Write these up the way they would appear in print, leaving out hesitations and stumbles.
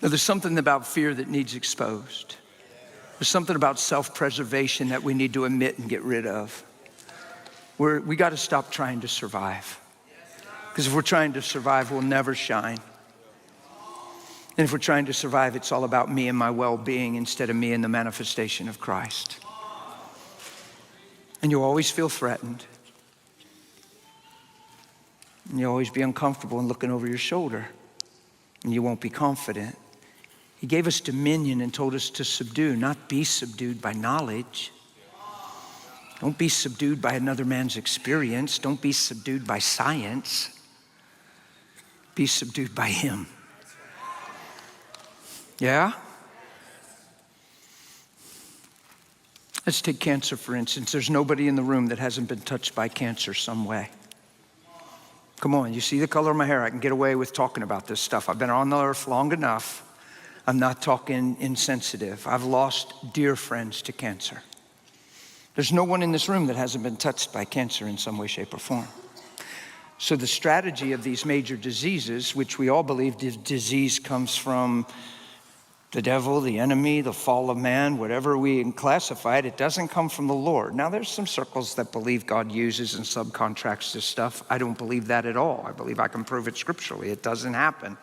Now, there's something about fear that needs exposed. There's something about self-preservation that we need to admit and get rid of. We got to stop trying to survive. Because if we're trying to survive, we'll never shine. And if we're trying to survive, it's all about me and my well-being instead of me and the manifestation of Christ. And you'll always feel threatened. And you'll always be uncomfortable and looking over your shoulder. And you won't be confident. He gave us dominion and told us to subdue, not be subdued by knowledge. Don't be subdued by another man's experience. Don't be subdued by science. Be subdued by him. Yeah? Let's take cancer, for instance. There's nobody in the room that hasn't been touched by cancer some way. Come on, you see the color of my hair. I can get away with talking about this stuff. I've been on the earth long enough. I'm not talking insensitive. I've lost dear friends to cancer. There's no one in this room that hasn't been touched by cancer in some way, shape, or form. So the strategy of these major diseases, which we all believe disease comes from the devil, the enemy, the fall of man, whatever we classify it, it doesn't come from the Lord. Now, there's some circles that believe God uses and subcontracts this stuff. I don't believe that at all. I believe I can prove it scripturally. It doesn't happen.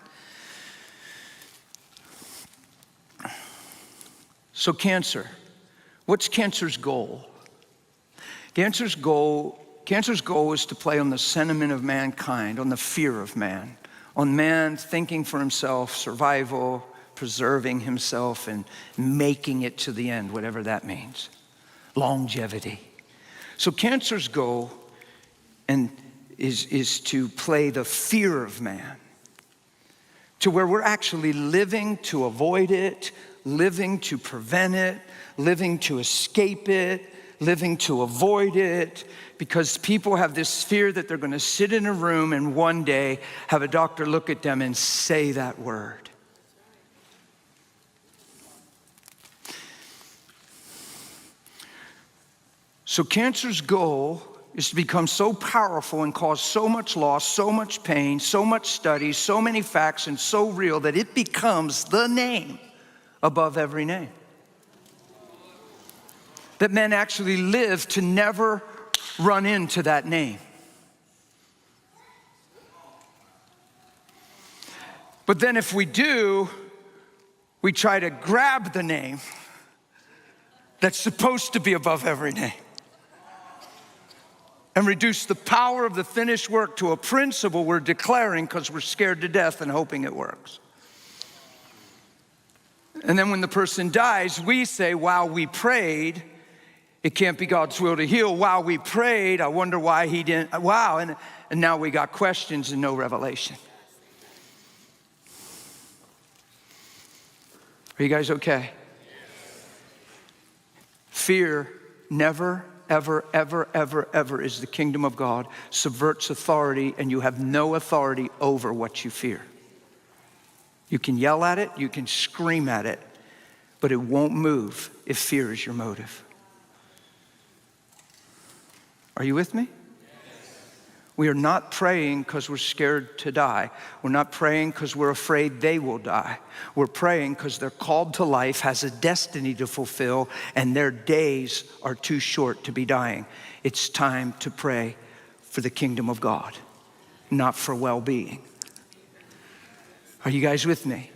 So cancer, what's cancer's goal? Cancer's goal is to play on the sentiment of mankind, on the fear of man, on man thinking for himself, survival, preserving himself, and making it to the end, whatever that means. Longevity. So cancer's goal is to play the fear of man, to where we're actually living to avoid it, living to prevent it, living to escape it, living to avoid it, because people have this fear that they're going to sit in a room and one day have a doctor look at them and say that word. So cancer's goal is to become so powerful and cause so much loss, so much pain, so much study, so many facts, and so real that it becomes the name above every name. That men actually live to never run into that name. But then if we do, we try to grab the name that's supposed to be above every name and reduce the power of the finished work to a principle we're declaring because we're scared to death and hoping it works. And then when the person dies, we say, wow, we prayed. It can't be God's will to heal. Wow, we prayed. I wonder why he didn't. Wow, and now we got questions and no revelation. Are you guys okay? Fear never, ever, ever, ever, ever is the kingdom of God. Subverts authority, and you have no authority over what you fear. You can yell at it, you can scream at it, but it won't move if fear is your motive. Are you with me? We are not praying because we're scared to die. We're not praying because we're afraid they will die. We're praying because they're called to life, has a destiny to fulfill, and their days are too short to be dying. It's time to pray for the kingdom of God, not for well-being. Are you guys with me?